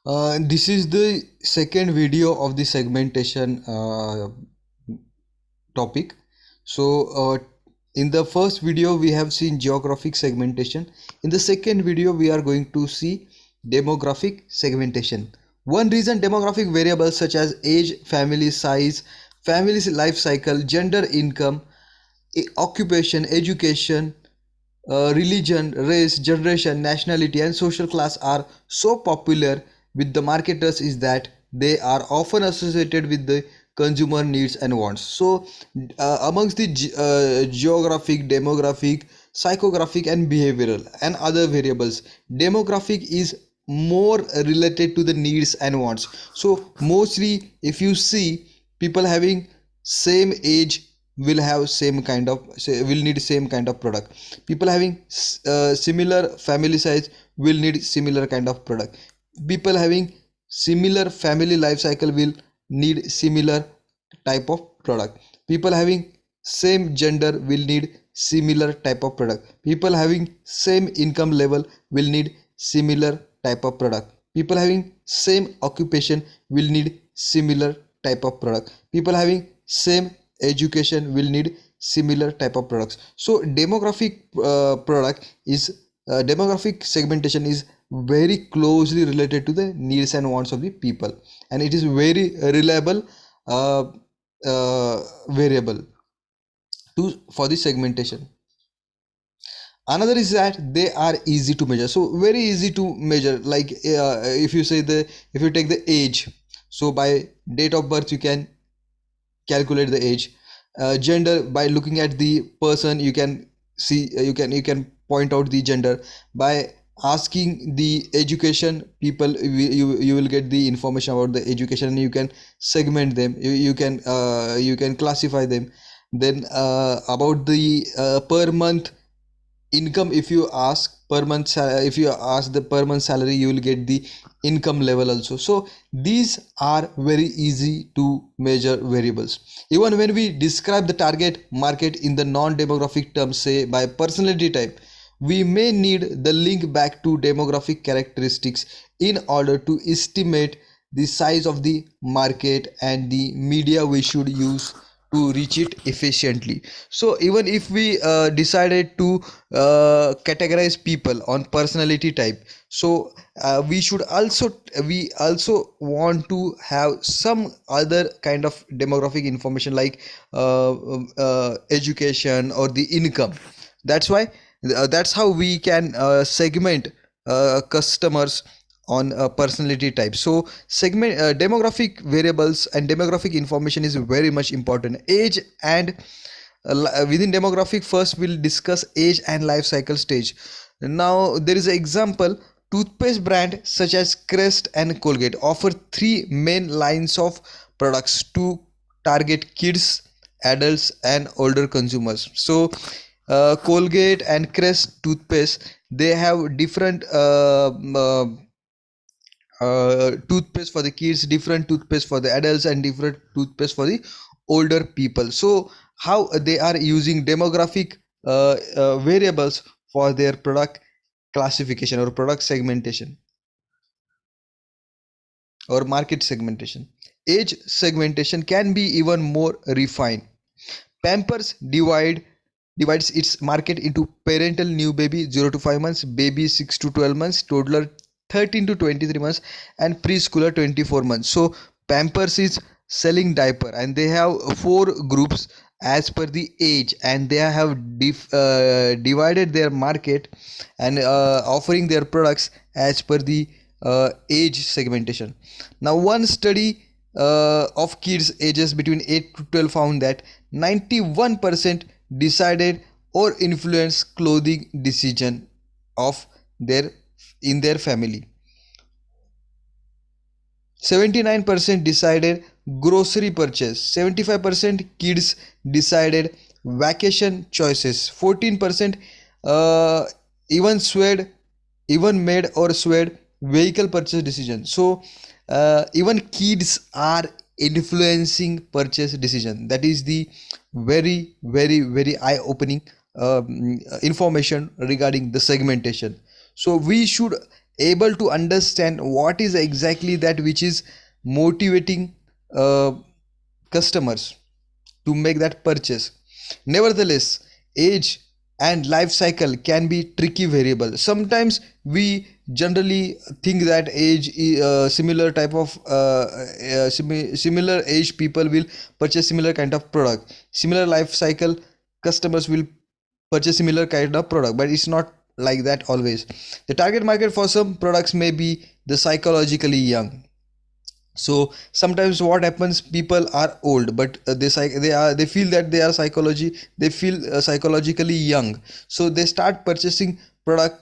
This is the second video of the segmentation topic. So in the first video we have seen geographic segmentation. In the second video we are going to see demographic segmentation. One reason demographic variables such as age, family size, family's life cycle, gender, income, occupation, education, religion, race, generation, nationality, and social class are so popular with the marketers is that they are often associated with the consumer needs and wants. So, amongst the geographic, demographic, psychographic, and behavioral and other variables, demographic is more related to the needs and wants. So, mostly, if you see people having same age will have same kind of will need same kind of product. People having similar family size will need similar kind of product. People having similar family life cycle will need similar type of product. People having same gender will need similar type of product. People having same income level will need similar type of product. People having same occupation will need similar type of product. People having same education will need similar type of products. So demographic segmentation is very closely related to the needs and wants of the people, and it is very reliable uh, variable for the segmentation. Another is that they are easy to measure, so very easy to measure. Like if you take the age, so by date of birth you can calculate the age. Gender, by looking at the person you can see, you can point out the gender. By asking the education people, you will get the information about the education, and you can segment them, you can classify them. Then about the per month income, if you ask per month if you ask the per month salary, you will get the income level also. So these are very easy to measure variables. Even when we describe the target market in the non-demographic terms, say by personality type, we may need the link back to demographic characteristics in order to estimate the size of the market and the media we should use to reach it efficiently. So even if we decided to categorize people on personality type, so we also want to have some other kind of demographic information, like education or the income. That's how we can segment customers on personality type. So segment demographic variables and demographic information is very much important. Age and within demographic, first we'll discuss age and life cycle stage. Now there is an example. Toothpaste brand such as Crest and Colgate offer three main lines of products to target kids, adults, and older consumers. So Colgate and Crest toothpaste, they have different toothpaste for the kids, different toothpaste for the adults, and different toothpaste for the older people. So how they are using demographic variables for their product classification or product segmentation or market segmentation. Age segmentation can be even more refined. Pampers divides its market into parental new baby 0 to 5 months, baby 6 to 12 months, toddler 13 to 23 months, and preschooler 24 months. So Pampers is selling diaper, and they have four groups as per the age, and they have divided their market and offering their products as per the age segmentation. Now one study of kids ages between 8 to 12 found that 91% decided or influenced clothing decision of their in their family. 79% decided grocery purchase. 75% kids decided vacation choices. 14% uh, even swayed even made or swayed vehicle purchase decision. So even kids are influencing purchase decision. That is the very very eye opening information regarding the segmentation. So we should able to understand what is exactly that which is motivating customers to make that purchase. Nevertheless, age and life cycle can be tricky variable. Sometimes we generally think that age similar type of similar age people will purchase similar kind of product. Similar life cycle customers will purchase similar kind of product, but it's not like that always. The target market for some products may be the psychologically young. So sometimes what happens, people are old but they feel that they feel psychologically young, so they start purchasing product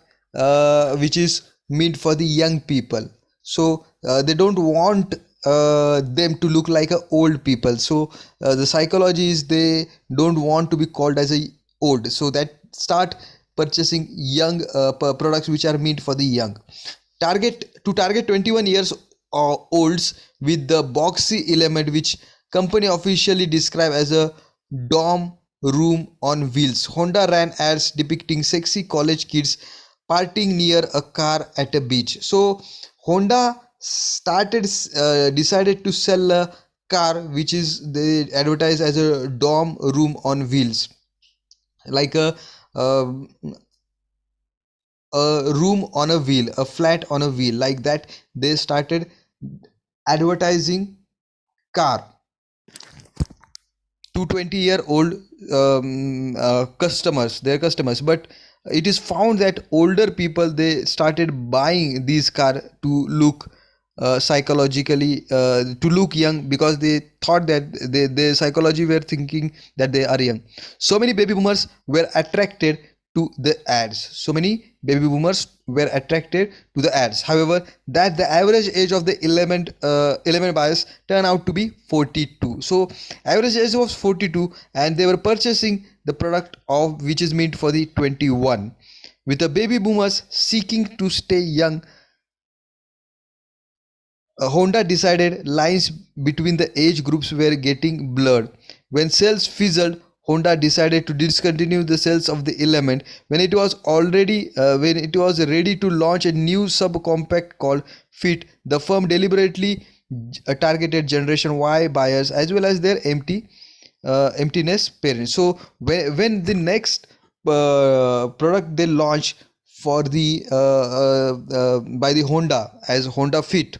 which is meant for the young people. So they don't want them to look like a old people. So the psychology is they don't want to be called as a old, so that start purchasing young products which are meant for the young. Target 21 years olds with the boxy element which company officially describe as a dorm room on wheels. Honda ran ads depicting sexy college kids partying near a car at a beach. So Honda started decided to sell a car which is they advertise as a dorm room on wheels, like uh, a room on a wheel, a flat on a wheel, like that they started advertising car to 20-year-old customers, their customers. But it is found that older people they started buying these car to look psychologically to look young, because they thought that their psychology were thinking that they are young. So many baby boomers were attracted to the ads. So many baby boomers were attracted to the ads. However, that the average age of the element buyers turned out to be 42. So average age was 42, and they were purchasing the product of which is meant for the 21. With the baby boomers seeking to stay young, Honda decided lines between the age groups were getting blurred. When sales fizzled, Honda decided to discontinue the sales of the Element. When it was ready to launch a new subcompact called Fit, the firm deliberately targeted Generation Y buyers as well as their emptiness parents. So when the next product they launch for the by the Honda as Honda Fit,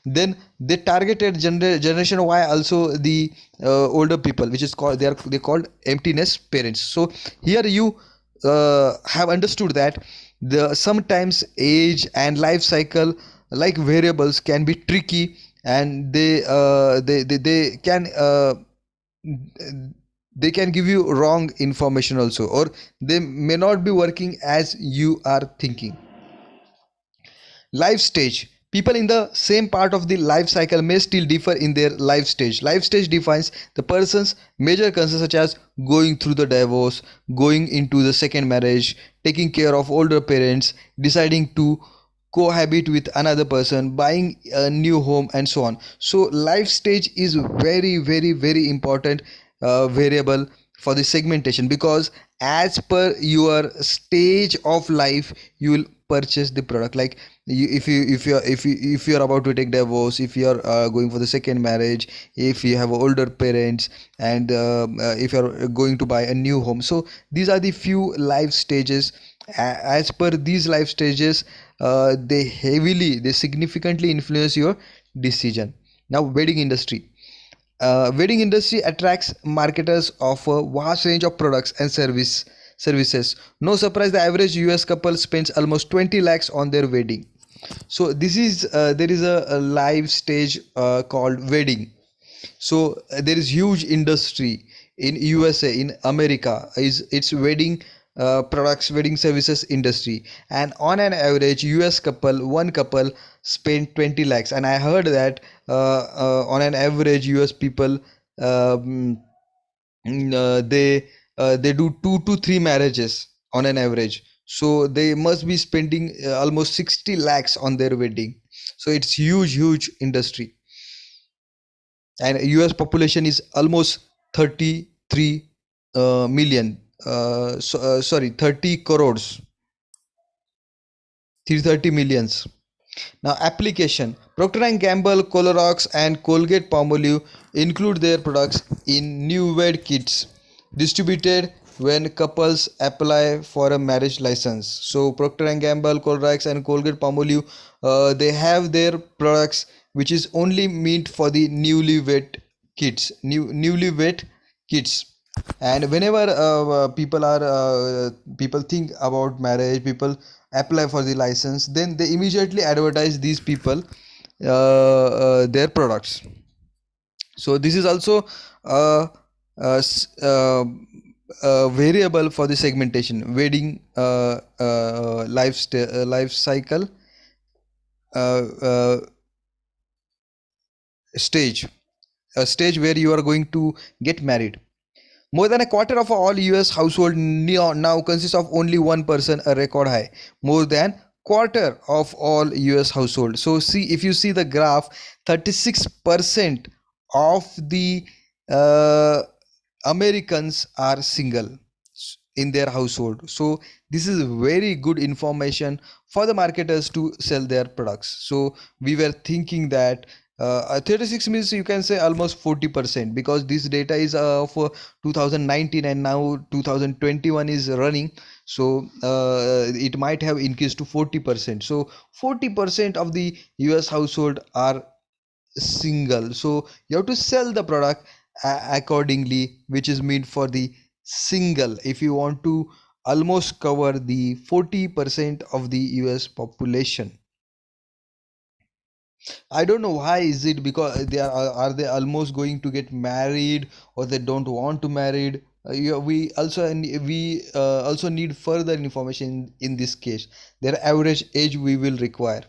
then they targeted generation Y also, the older people, which is called they called emptiness parents. So here you have understood that the sometimes age and life cycle like variables can be tricky, and they can they can give you wrong information also, or they may not be working as you are thinking. Life stage. People in the same part of the life cycle may still differ in their life stage. Life stage defines the person's major concerns such as going through the divorce, going into the second marriage, taking care of older parents, deciding to cohabit with another person, buying a new home, and so on. So life stage is very important variable for the segmentation, because as per your stage of life you will purchase the product. Like if you are about to take divorce, if you are going for the second marriage, if you have older parents, and if you are going to buy a new home. So these are the few life stages. As per these life stages, they significantly influence your decision. Now, wedding industry. Wedding industry attracts marketers of a vast range of products and services. No surprise, the average US couple spends almost 20 lakhs on their wedding. So this is there is a live stage called wedding. So there is huge industry in USA, in America, is its wedding products, wedding services industry. And on an average one couple spend 20 lakhs. And I heard that on an average US people um, they do 2 to 3 marriages on an average, so they must be spending almost 60 lakhs on their wedding. So it's huge industry, and US population is almost 33 million, sorry, 30 crores, 330 millions. Now application. Procter & Gamble, Clorox and Colgate Palmolive include their products in newlywed kits distributed when couples apply for a marriage license. So Procter & Gamble, Clorox and Colgate Palmolive, they have their products which is only meant for the newlywed kids. And whenever people think about marriage, people apply for the license, then they immediately advertise these people their products. So this is also uh, uh, variable for the segmentation wedding life cycle uh, uh, stage, a stage where you are going to get married. More than a quarter of all US household now consists of only one person, a record high. More than quarter of all US household. So see, if you see the graph, 36% of the uh, Americans are single in their household. So this is very good information for the marketers to sell their products. So we were thinking that 36 means you can say almost 40%, because this data is for 2019 and now 2021 is running. So it might have increased to 40%. So 40% of the US household are single. So you have to sell the product accordingly, which is meant for the single, if you want to almost cover the 40% of the US population. I don't know why is it, because are they almost going to get married, or they don't want to married. We also need further information in this case. Their average age we will require.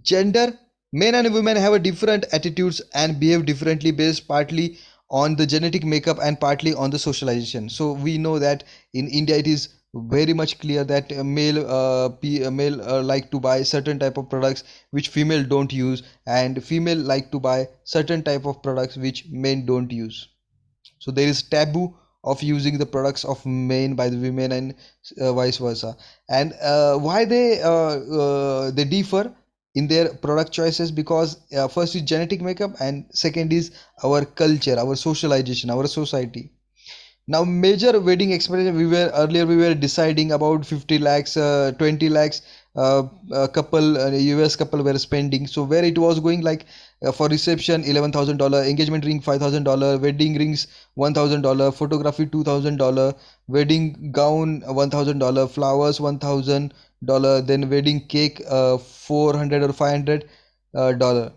Gender. Men and women have a different attitudes and behave differently based partly on the genetic makeup and partly on the socialization. So we know that in India it is very much clear that male like to buy certain type of products which female don't use, and female like to buy certain type of products which men don't use. So there is taboo of using the products of men by the women, and vice versa. And why they differ in their product choices, because first is genetic makeup and second is our culture, our socialization, our society. Now major wedding expenditure, we were deciding about 50 lakhs, 20 lakhs, a couple US couple were spending. So where it was going like, for reception $11,000, engagement ring $5,000, wedding rings $1,000, photography $2,000, wedding gown $1,000, flowers $1,000, then wedding cake 400 or $500.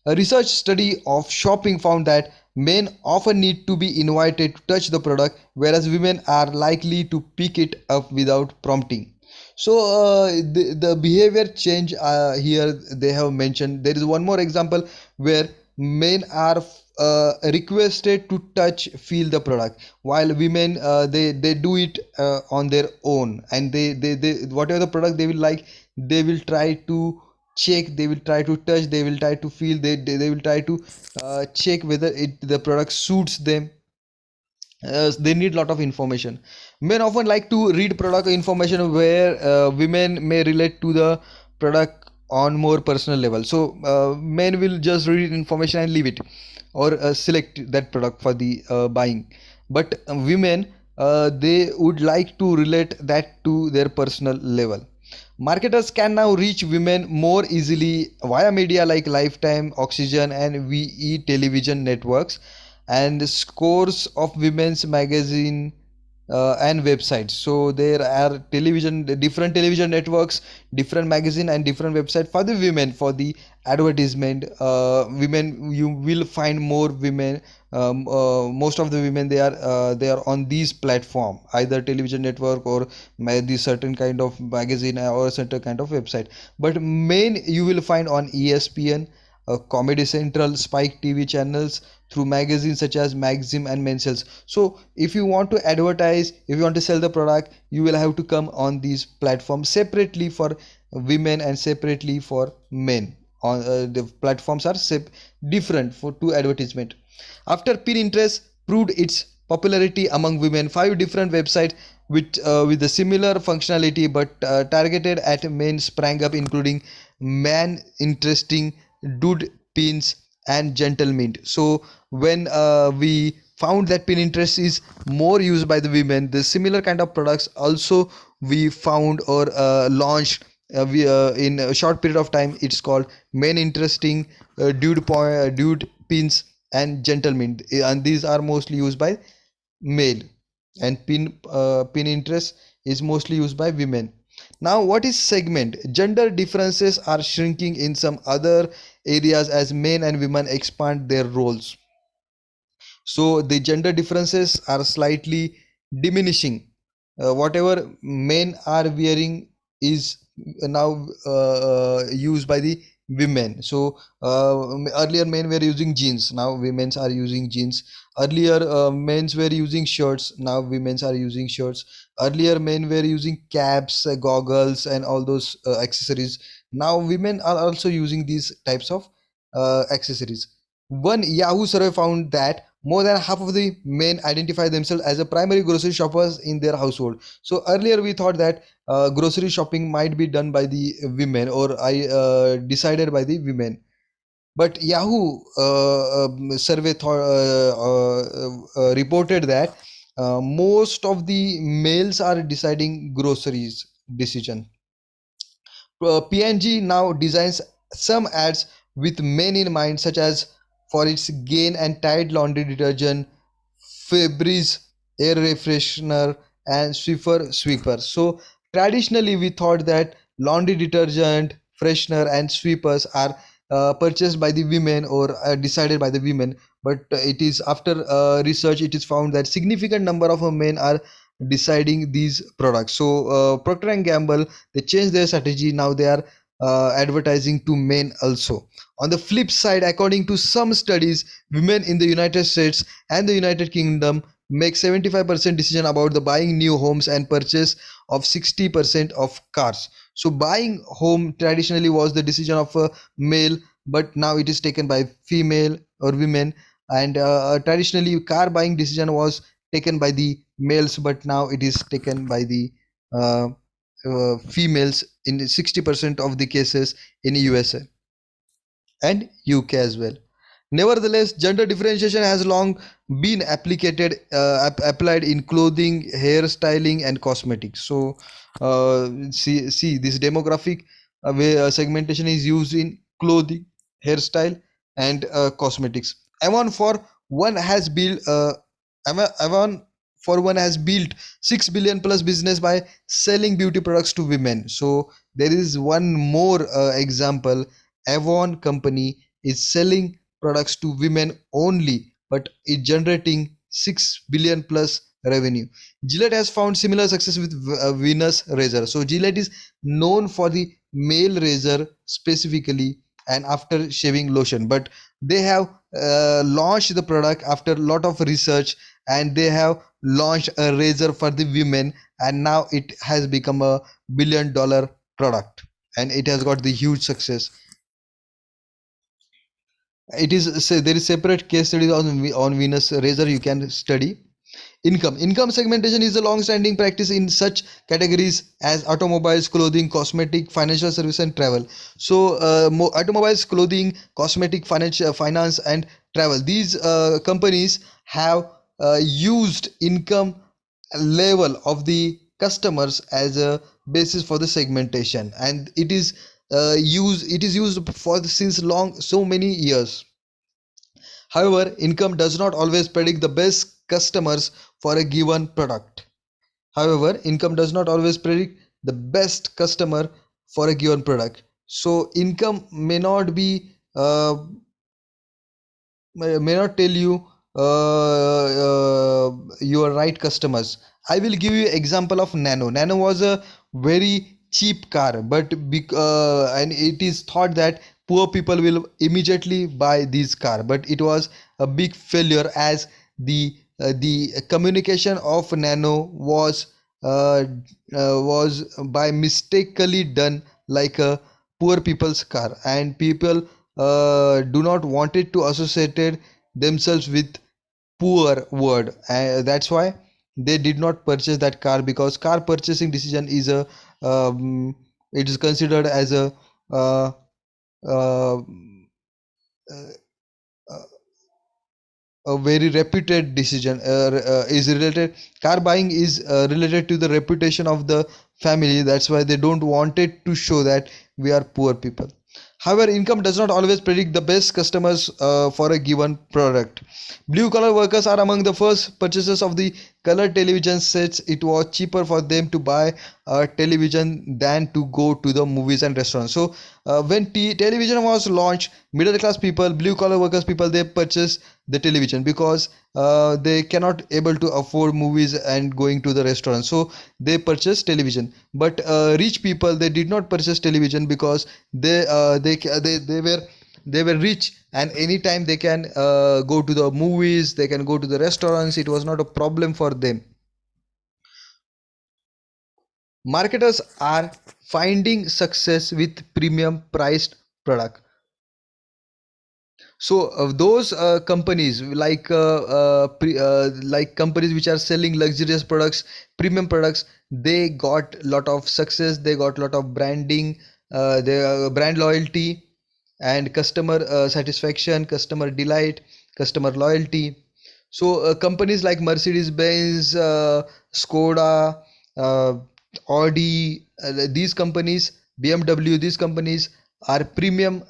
A research study of shopping found that men often need to be invited to touch the product, whereas women are likely to pick it up without prompting. So the behavior change here they have mentioned. There is one more example where men are requested to touch, feel the product, while women they do it on their own, and they whatever the product they will like, they will try to check, they will try to touch, they will try to feel, they will try to check whether the product suits them. They need lot of information. Men often like to read product information, where women may relate to the product on more personal level. So men will just read information and leave it, or select that product for the buying. But women, they would like to relate that to their personal level. Marketers can now reach women more easily via media like Lifetime, Oxygen, and VE television networks, and scores of women's magazine and websites. So there are different television networks, different magazine, and different website for the women for the advertisement. Women, you will find more women. Most of the women, they are on these platform, either television network or the certain kind of magazine or certain kind of website. But men you will find on ESPN, Comedy Central, Spike TV channels, through magazines such as Maxim and Men's. So if you want to advertise, if you want to sell the product, you will have to come on these platforms separately for women and separately for men. On the platforms are different for to advertisement. After Pinterest proved its popularity among women, 5 different websites with a similar functionality but targeted at men sprang up, including MANinteresting, Dudepins, and Gentlemint. So when we found that Pinterest is more used by the women, the similar kind of products also we found or launched we in a short period of time. It's called MANinteresting, Dude Pins, and Gentlemint, and these are mostly used by male, and Pinterest is mostly used by women. Now, what is segment? Gender differences are shrinking in some other areas as men and women expand their roles. So the gender differences are slightly diminishing. Whatever men are wearing is now used by the women. So earlier men were using jeans, now women's are using jeans. Earlier men's were using shirts, now women's are using shirts. Earlier men were using caps, goggles, and all those accessories. Now women are also using these types of accessories. One Yahoo survey found that more than half of the men identify themselves as a primary grocery shoppers in their household. So earlier we thought that grocery shopping might be done by the women, or I decided by the women. But Yahoo survey reported that most of the males are deciding groceries decision. P&G now designs some ads with men in mind, such as for its Gain and Tide laundry detergent, Febreze air refreshener, and Swiffer sweeper. So traditionally, we thought that laundry detergent, freshener, and sweepers are purchased by the women or decided by the women. But it is after research, it is found that significant number of men are deciding these products. So Procter and Gamble, they changed their strategy. Now they are advertising to men also. On the flip side, according to some studies, women in the United States and the United Kingdom make 75% decision about the buying new homes and purchase of 60% of cars. So buying home traditionally was the decision of a male, but now it is taken by female or women. And traditionally car buying decision was taken by the males, but now it is taken by the uh, females in 60% of the cases in USA and UK as well. Nevertheless, gender differentiation has long been applied in clothing, hairstyling, and cosmetics. So, see this demographic segmentation is used in clothing, hairstyle, and cosmetics. Avon for one has built Avon for one has built 6 billion plus business by selling beauty products to women. So there is one more example. Avon company is selling products to women only, but it generating 6 billion plus revenue. Gillette has found similar success with Venus razor. So Gillette is known for the male razor specifically and after shaving lotion, but they have launched the product after a lot of research, and they have launched a razor for the women, and now it has become a $1 billion product, and it has got the huge success. It is say there is separate case studies on Venus razor you can study. Income segmentation is a long-standing practice in such categories as automobiles, clothing, cosmetic, financial service, and travel. So automobiles, clothing, cosmetic, finance, and travel, these companies have used income level of the customers as a basis for the segmentation, and it is used for since long so many years. However, income does not always predict the best customers for a given product. However, income does not always predict the best customer for a given product. So income may not be may not tell you your right customers. I will give you example of Nano. Nano was a very cheap car, but and it is thought that poor people will immediately buy this car, but it was a big failure as the communication of Nano was by mistakenly done like a poor people's car, and people do not wanted to associate themselves with poor word. That's why they did not purchase that car, because car purchasing decision is a it is considered as uh, uh, a very reputed decision, is related, car buying is related to the reputation of the family. That's why they don't want it to show that we are poor people. However, income does not always predict the best customers for a given product. Blue collar workers are among the first purchasers of the color television sets. It was cheaper for them to buy a television than to go to the movies and restaurants. So when television was launched, middle class people, blue collar workers people, they purchase the television, because they cannot able to afford movies and going to the restaurant, so they purchase television. But rich people, they did not purchase television, because they were rich, and anytime they can go to the movies, they can go to the restaurants. It was not a problem for them. Marketers are finding success with premium priced product. So those companies like companies which are selling luxurious products, premium products, they got lot of success. They got lot of branding, their brand loyalty, and customer satisfaction, customer delight, customer loyalty. So companies like Mercedes-Benz, Skoda, uh, Audi, these companies, BMW, these companies are premium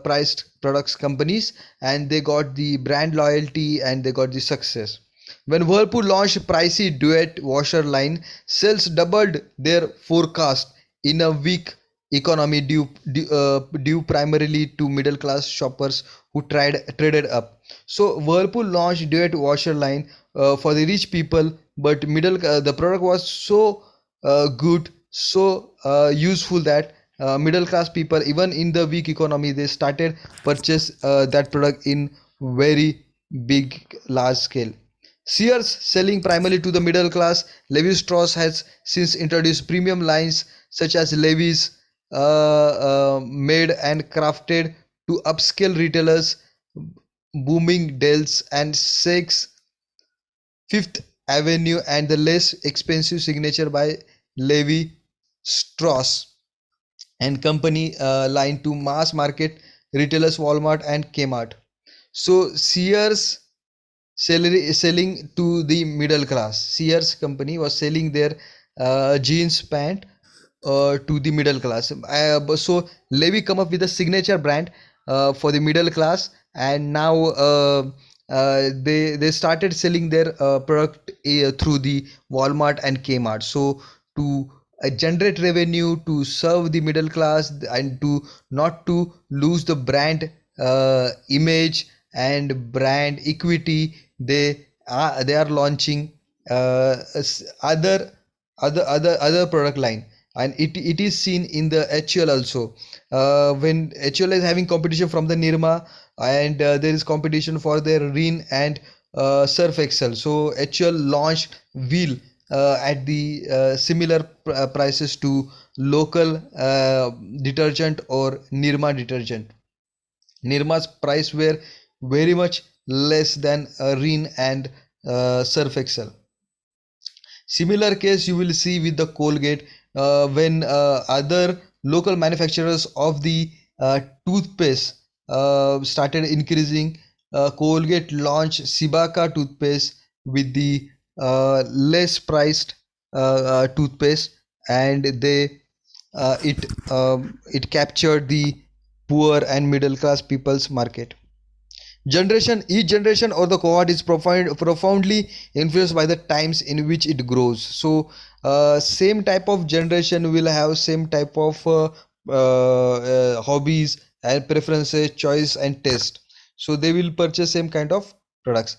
priced products companies, and they got the brand loyalty and they got the success. When Whirlpool launched pricey duet washer line, sales doubled their forecast in a weak economy due primarily to middle class shoppers who traded up. So Whirlpool launched duet washer line for the rich people, but the product was so good, so useful that middle class people, even in the weak economy, they started purchase that product in very big large scale. Sears, selling primarily to the middle class, Levi Strauss has since introduced premium lines such as Levi's, made and crafted to upscale retailers, Bloomingdales and Saks Fifth Avenue, and the less expensive Signature by Levi Strauss and Company line to mass market retailers Walmart and Kmart. So Sears selling to the middle class. Sears company was selling their jeans pant to the middle class. So Levi come up with a signature brand for the middle class, and now they started selling their product through the Walmart and Kmart. So to generate revenue, to serve the middle class, and to not to lose the brand image and brand equity, they are launching other product line, and it is seen in the HUL also. When HUL is having competition from the Nirma, and there is competition for their Rin and Surf Excel, so HUL launched wheel at the similar prices to local detergent or Nirma detergent. Nirma's price were very much less than Rin and Surf Excel. Similar case you will see with the Colgate, when other local manufacturers of the toothpaste started increasing. Colgate launched Sibaka toothpaste with the less priced toothpaste, and it captured the poor and middle class people's market. Each generation or the cohort is profoundly influenced by the times in which it grows. So same type of generation will have same type of hobbies and preferences, choice and taste, so they will purchase same kind of products.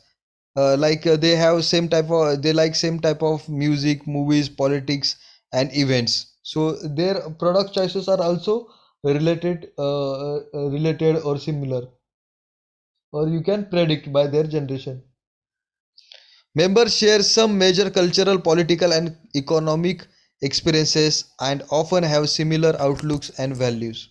They have same type of, they like same type of music, movies, politics and events, so their product choices are also related or similar, or you can predict by their generation. Members share some major cultural, political, and economic experiences and often have similar outlooks and values.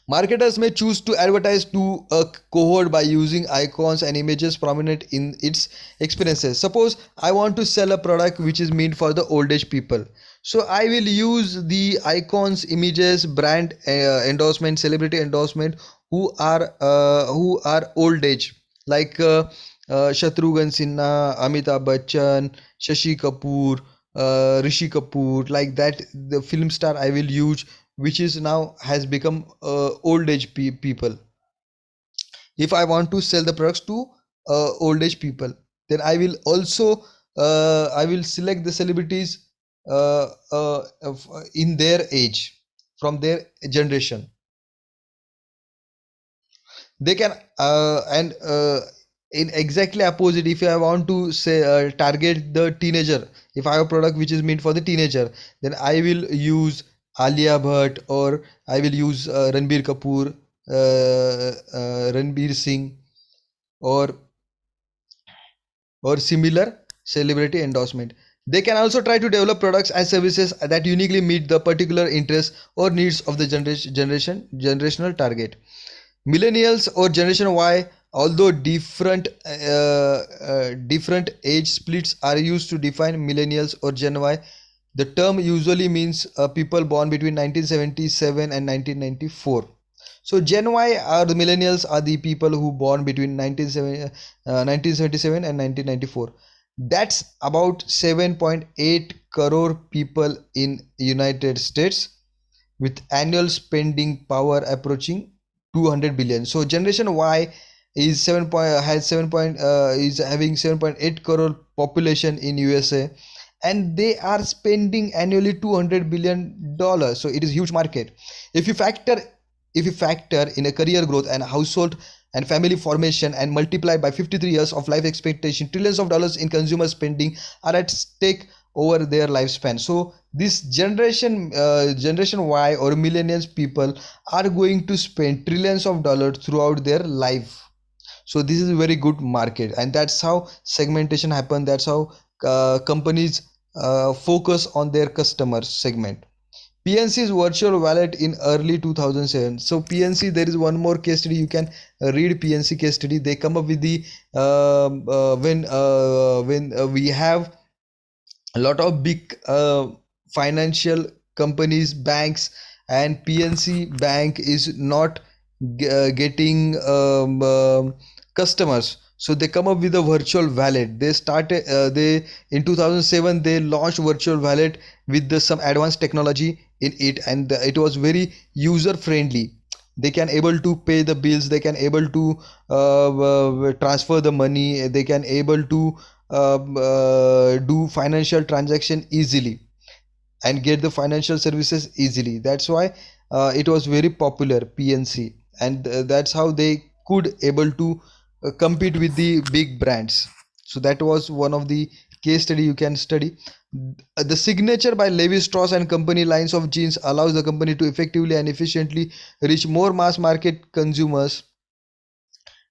Marketers may choose to advertise to a cohort by using icons and images prominent in its experiences. Suppose I want to sell a product which is meant for the old age people. So I will use the icons, images, brand endorsement, celebrity endorsement who are old age, like Shatrughan Sinha, Amitabh Bachchan, Shashi Kapoor, Rishi Kapoor, like that. The film star I will use, which is now has become old age people. If I want to sell the products to old age people, then I will also I will select the celebrities in their age, from their generation. They can and in exactly opposite, if I want to say target the teenager, if I have a product which is meant for the teenager, then I will use Alia Bhatt, or I will use Ranbir Kapoor, Ranbir Singh, or similar celebrity endorsement. They can also try to develop products and services that uniquely meet the particular interests or needs of the generational target. Millennials or Generation Y, although different age splits are used to define millennials or Gen Y, the term usually means people born between 1977 and 1994. So Gen Y or the millennials are the people who born between 1977 and 1994. That's about 7.8 crore people in United States, with annual spending power approaching 200 billion. So generation Y is 7 point has 7 point is having 7.8 crore population in USA, and they are spending annually 200 billion dollars. So it is huge market. If you factor in a career growth and household and family formation and multiply by 53 years of life expectation, trillions of dollars in consumer spending are at stake over their lifespan. So this generation Y or millennials people are going to spend trillions of dollars throughout their life. So this is a very good market, and that's how segmentation happen. That's how companies focus on their customer segment. PNC's virtual wallet in early 2007. So PNC, there is one more case study. You can read PNC case study. They come up with the when we have a lot of big financial companies, banks, and PNC bank is not getting customers, so they come up with a virtual wallet. They started they in 2007 they launched virtual wallet with some advanced technology in it, and it was very user friendly. They can able to pay the bills, they can able to transfer the money, they can able to do financial transaction easily and get the financial services easily. That's why it was very popular, PNC, and that's how they could able to compete with the big brands. So that was one of the case study you can study. The signature by Levi Strauss and Company lines of jeans allows the company to effectively and efficiently reach more mass market consumers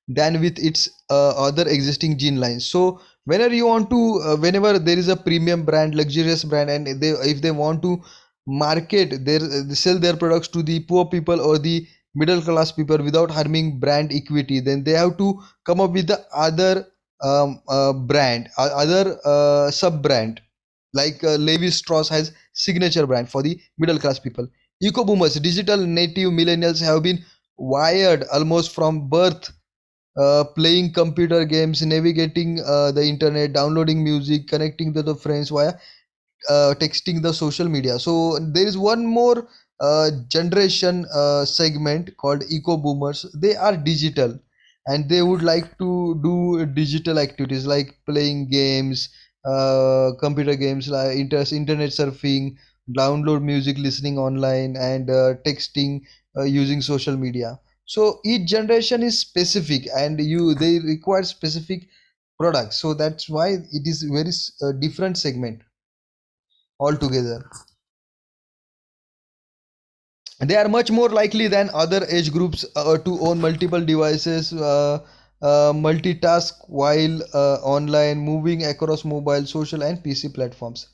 than with its other existing jean lines. So whenever you want to whenever there is a premium brand, luxurious brand, and they if they want to market their sell their products to the poor people or the middle class people without harming brand equity, then they have to come up with the other brand, other sub brand, like Levi Strauss has signature brand for the middle class people. Eco boomers, digital native millennials, have been wired almost from birth, playing computer games, navigating the internet, downloading music, connecting to the friends via texting, the social media. So there is one more generation segment called eco boomers. They are digital, and they would like to do digital activities like playing games, computer games, like internet surfing, download music, listening online, and texting using social media. So each generation is specific, and they require specific products. So that's why it is very different segment altogether. They are much more likely than other age groups to own multiple devices, multitask while online, moving across mobile, social, and PC platforms.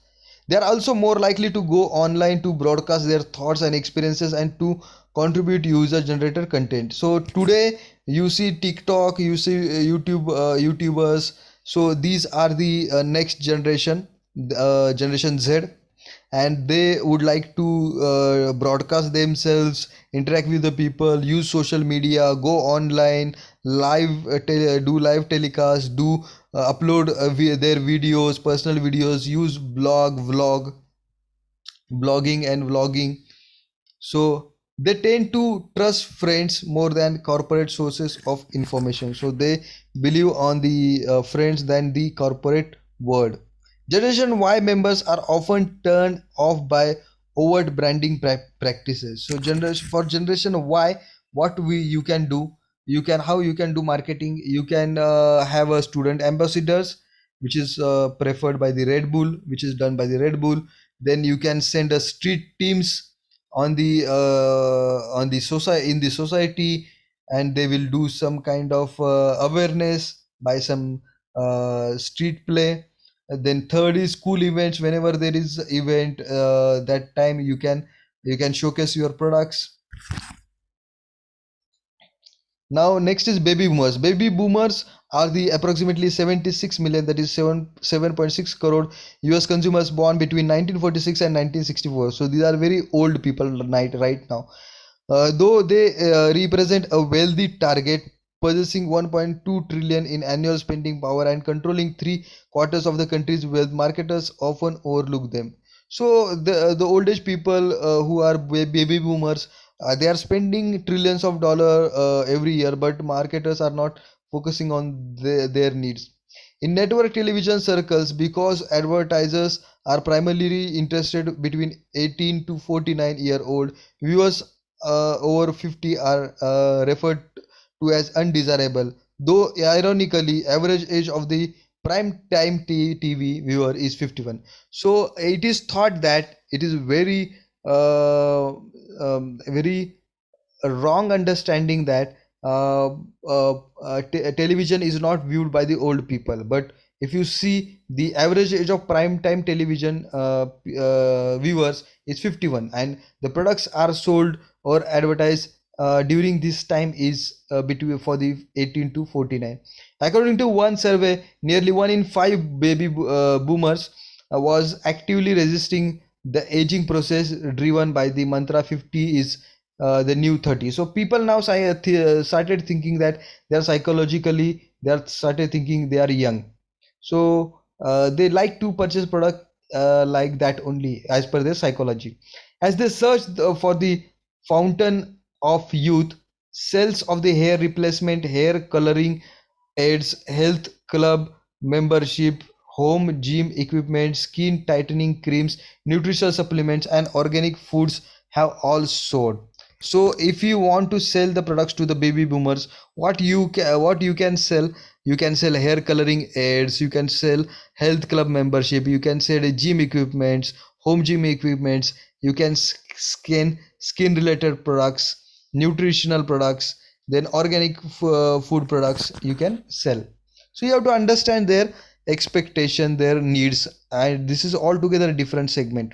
They are also more likely to go online to broadcast their thoughts and experiences and to contribute user generated content. So today you see TikTok, you see YouTubers. So these are the next generation, generation Z, and they would like to broadcast themselves, interact with the people, use social media, go online, do live telecast, do upload their videos, personal videos, use blogging and vlogging. So they tend to trust friends more than corporate sources of information. So they believe on the friends than the corporate word. Generation Y members are often turned off by overt branding practices. So generation Y, what we you can do, you can how you can do marketing. You can have a student ambassadors, which is preferred by the Red Bull, which is done by the Red Bull. Then you can send a street teams on the society, in the society, and they will do some kind of awareness by some street play. Then third is school events. Whenever there is event, that time you can showcase your products. Now next is baby boomers. Baby boomers are the approximately 76 million, that is 7.6 crore US consumers born between 1946 and 1964. So these are very old people right now. Though they represent a wealthy target, possessing 1.2 trillion in annual spending power and controlling three quarters of the country's wealth, marketers often overlook them. So the old age people who are baby boomers, they are spending trillions of dollar every year, but marketers are not focusing on their needs. In network television circles, because advertisers are primarily interested between 18 to 49-year old, viewers over 50 are referred to as undesirable. Though ironically, average age of the prime time TV viewer is 51. So it is thought that it is very wrong understanding that television is not viewed by the old people. But if you see, the average age of prime time television viewers is 51, and the products are sold or advertised during this time is between for the 18 to 49. According to one survey, nearly 1 in 5 baby boomers was actively resisting the aging process, driven by the mantra 50 is the new 30. So people now started thinking that they are psychologically, they are started thinking they are young. So they like to purchase product like that only as per their psychology. As they search for the fountain of youth, sales of the hair replacement, hair coloring aids, health club membership, home gym equipment, skin tightening creams, nutritional supplements, and organic foods have all soared. So if you want to sell the products to the baby boomers, what you can sell, you can sell hair coloring aids, you can sell health club membership, you can sell gym equipments, home gym equipments, you can skin related products, nutritional products, then organic food products you can sell. So you have to understand their expectation, their needs, and this is altogether a different segment.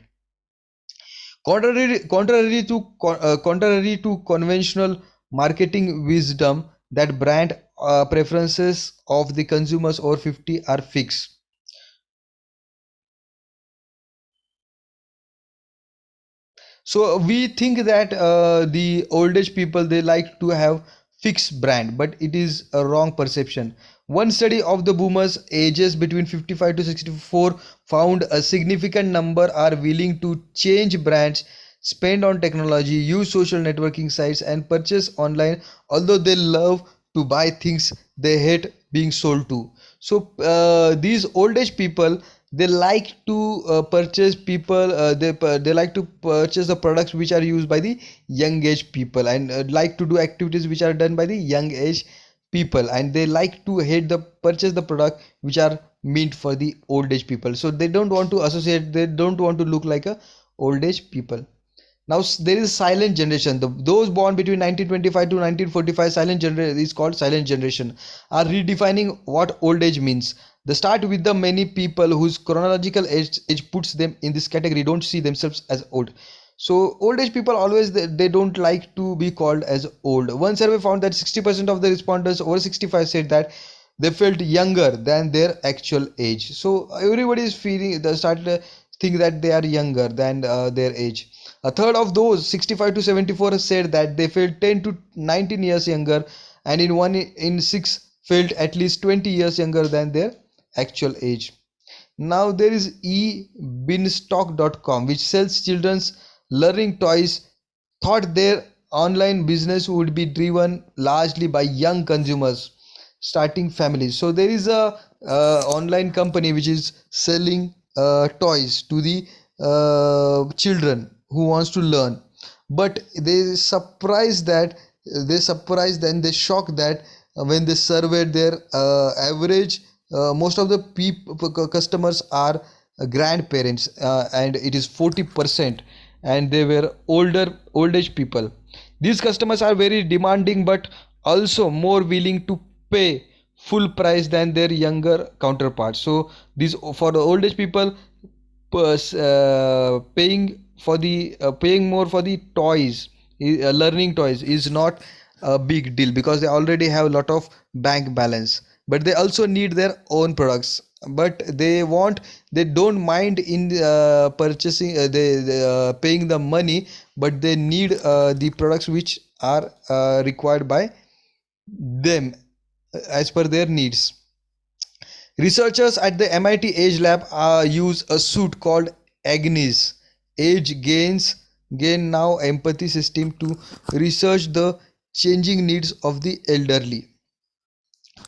Contrary to conventional marketing wisdom, that brand preferences of the consumers over 50 are fixed. So we think that the old age people, they like to have fixed brand, but it is a wrong perception. One study of the boomers ages between 55 to 64 found a significant number are willing to change brands, spend on technology, use social networking sites, and purchase online, although they love to buy things they hate being sold to. So these old age people, they like to purchase people they like to purchase the products which are used by the young age people, and like to do activities which are done by the young age people, and they like to hate the purchase the product which are meant for the old age people. So they don't want to associate, they don't want to look like a old age people. Now there is silent generation. Those born between 1925 to 1945, silent generation is called silent generation, are redefining what old age means. The start with the many people whose chronological age puts them in this category don't see themselves as old. So old age people always they don't like to be called as old. One survey found that 60% of the respondents over 65 said that they felt younger than their actual age. So everybody is feeling they start to think that they are younger than their age. A third of those 65 to 74 said that they felt 10 to 19 years younger, and in 1 in 6 felt at least 20 years younger than their actual age. Now there is eBinstock.com, which sells children's learning toys, thought their online business would be driven largely by young consumers starting families. So there is a online company which is selling toys to the children who wants to learn, but they shocked that when they surveyed their average, most of the customers are grandparents, and it is 40%, and they were old age people. These customers are very demanding but also more willing to pay full price than their younger counterparts. So these for the old age people, paying more for the toys, learning toys is not a big deal because they already have a lot of bank balance, but they also need their own products, but they don't mind in purchasing paying the money, but they need the products which are required by them as per their needs. Researchers at the MIT Age Lab use a suit called Agnes Age Gain Now Empathy System to research the changing needs of the elderly.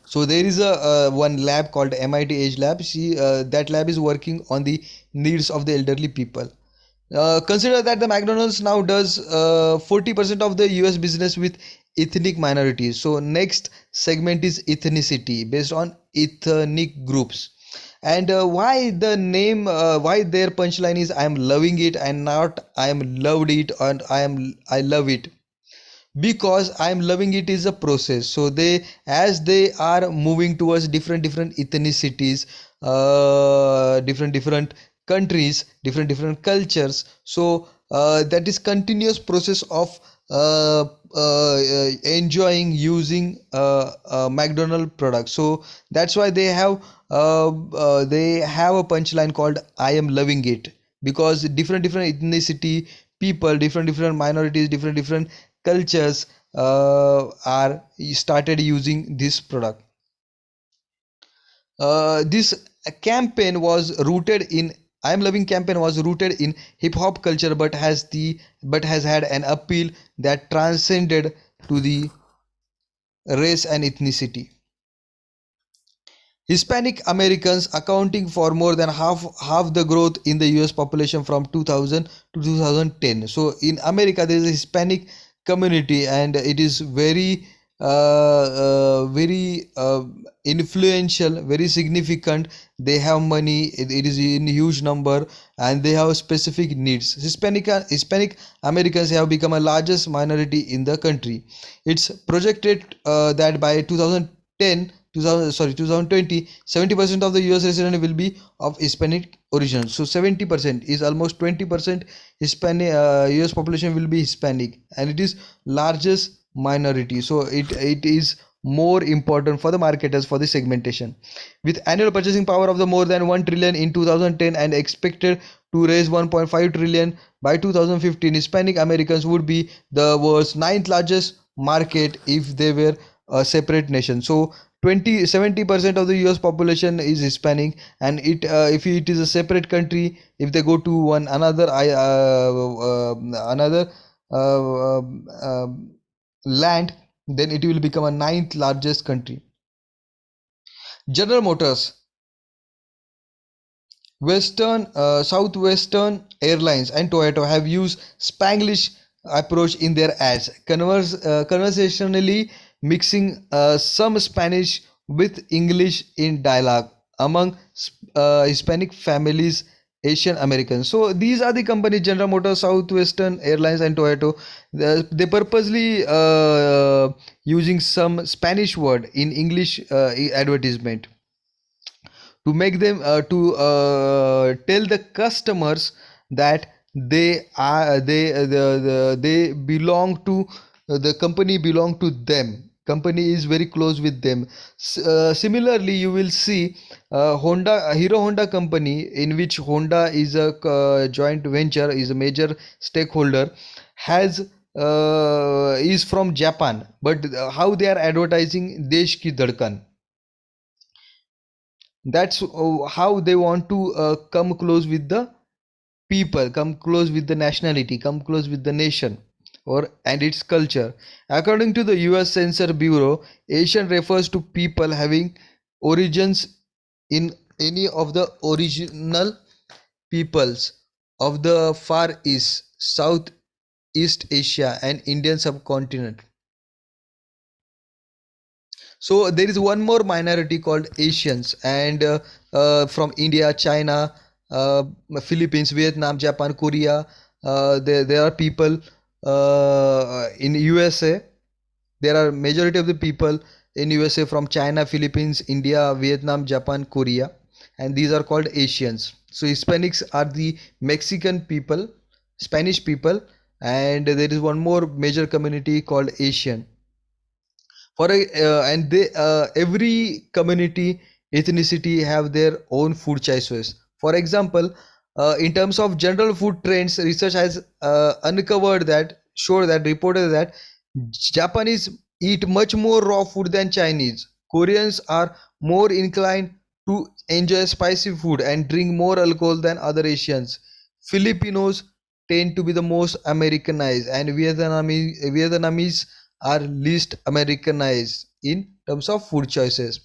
So there is a one lab called MIT Age Lab. That lab is working on the needs of the elderly people. Consider that the McDonald's now does 40% of the US business with ethnic minorities. So next segment is ethnicity based on ethnic groups. And why their punchline is I am loving it and not I am loved it and I love it, because I'm loving it is a process. So they are moving towards different ethnicities, different countries, different cultures. So that is continuous process of enjoying using McDonald products. So that's why they have a punchline called I am loving it, because different ethnicity people, different minorities, different cultures are started using this product. This campaign was rooted in I am loving campaign was rooted in hip hop culture, but has had an appeal that transcended to the race and ethnicity. Hispanic Americans accounting for more than half the growth in the US population from 2000 to 2010. So in America there is a Hispanic community, and it is very influential, very significant. They have money, it is in huge number, and they have specific needs. Hispanic Americans have become a largest minority in the country. It's projected that by 2020, 70% of the US resident will be of Hispanic origin. So 70% is almost 20% Hispanic. US population will be Hispanic, and it is largest minority. So it is more important for the marketers for the segmentation. With annual purchasing power of the more than 1 trillion in 2010 and expected to raise 1.5 trillion by 2015, Hispanic Americans would be the world's ninth largest market if they were a separate nation. So 70% of the US population is Hispanic, and if it is a separate country, if they go to another uh, uh, land, then it will become a ninth largest country. General Motors, Southwestern Airlines, and Toyota have used Spanglish approach in their ads, conversationally mixing some Spanish with English in dialogue among Hispanic families, Asian Americans. So these are the companies: General Motors, Southwestern Airlines, and Toyota. They purposely using some Spanish word in English advertisement to make them tell the customers that they are they belong to the company belong to them. Company is very close with them. Similarly, you will see Hero Honda company, in which Honda is a joint venture, is a major stakeholder, has is from Japan, but how they are advertising Desh Ki Dhadkan. That's how they want to come close with the people, come close with the nationality, come close with the nation or and its culture. According to the US Censor Bureau, Asian refers to people having origins in any of the original peoples of the Far East, Southeast Asia and Indian subcontinent. So there is one more minority called Asians, and from India, China, uh, Philippines, Vietnam, Japan, Korea. There are people in USA. There are majority of the people in USA from China, Philippines, India, Vietnam, Japan, Korea, and these are called Asians. So Hispanics are the Mexican people, Spanish people, and there is one more major community called Asian. For a and they every community ethnicity have their own food choices. For example, in terms of general food trends, research has uncovered that showed that reported that Japanese eat much more raw food than Chinese. Koreans are more inclined to enjoy spicy food and drink more alcohol than other Asians. Filipinos tend to be the most Americanized, and Vietnamese are least Americanized in terms of food choices.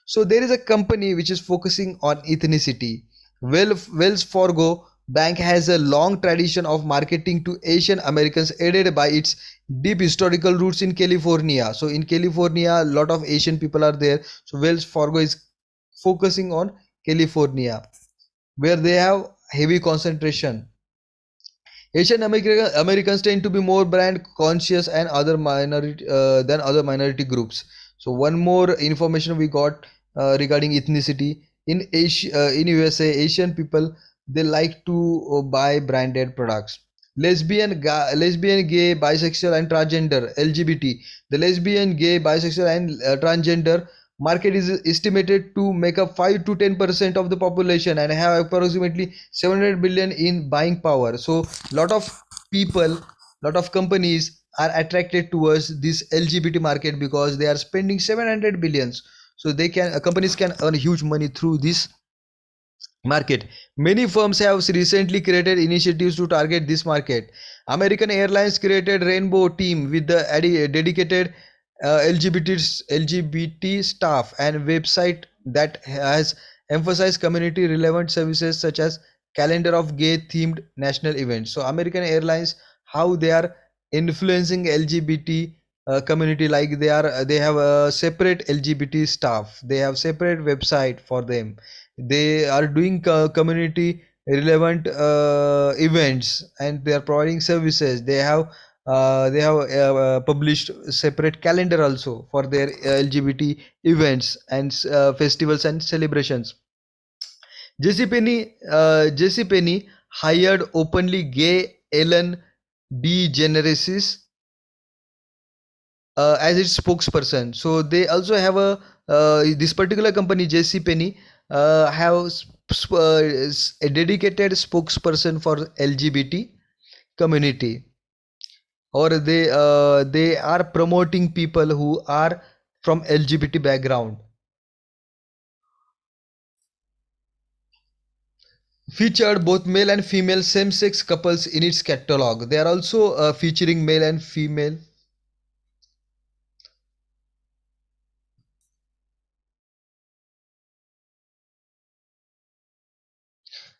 So there is a company which is focusing on ethnicity. Wells Fargo Bank has a long tradition of marketing to Asian Americans, aided by its deep historical roots in California. So in California, a lot of Asian people are there. So Wells Fargo is focusing on California, where they have heavy concentration. Asian Americans tend to be more brand conscious and other minority than other minority groups. So one more information we got regarding ethnicity in Asia, in USA, Asian people, they like to buy branded products. Lesbian, gay, bisexual, and transgender (LGBT). The lesbian, gay, bisexual, and transgender market is estimated to make up 5 to 10% of the population and have approximately 700 billion in buying power. So lot of people, lot of companies are attracted towards this LGBT market because they are spending 700 billions. So they can companies can earn huge money through this market. Many firms have recently created initiatives to target this market. American Airlines created Rainbow Team with the dedicated LGBT staff and website that has emphasized community relevant services such as calendar of gay themed national events. So American Airlines, how they are influencing LGBT community, like they have a separate LGBT staff, they have separate website for them, they are doing community relevant events, and they are providing services. They have published separate calendar also for their LGBT events and festivals and celebrations. JCPenney hired openly gay Ellen DeGeneres as its spokesperson. So they also have this particular company JCPenney have a dedicated spokesperson for LGBT community, or they are promoting people who are from LGBT background. Featured both male and female same-sex couples in its catalog. They are also featuring male and female.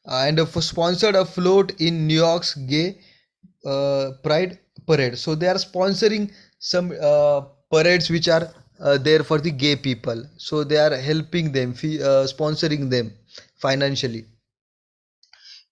And sponsored a float in New York's gay Pride parade. So they are sponsoring some parades which are there for the gay people. So they are helping them, sponsoring them financially.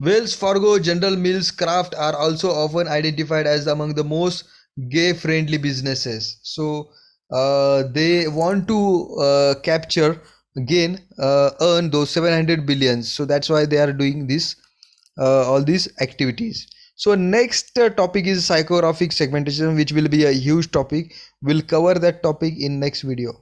Wells Fargo, General Mills, Kraft are also often identified as among the most gay-friendly businesses. So they want to capture gain earn those 700 billions. So that's why they are doing this all these activities. So next topic is psychographic segmentation, which will be a huge topic. We'll cover that topic in next video.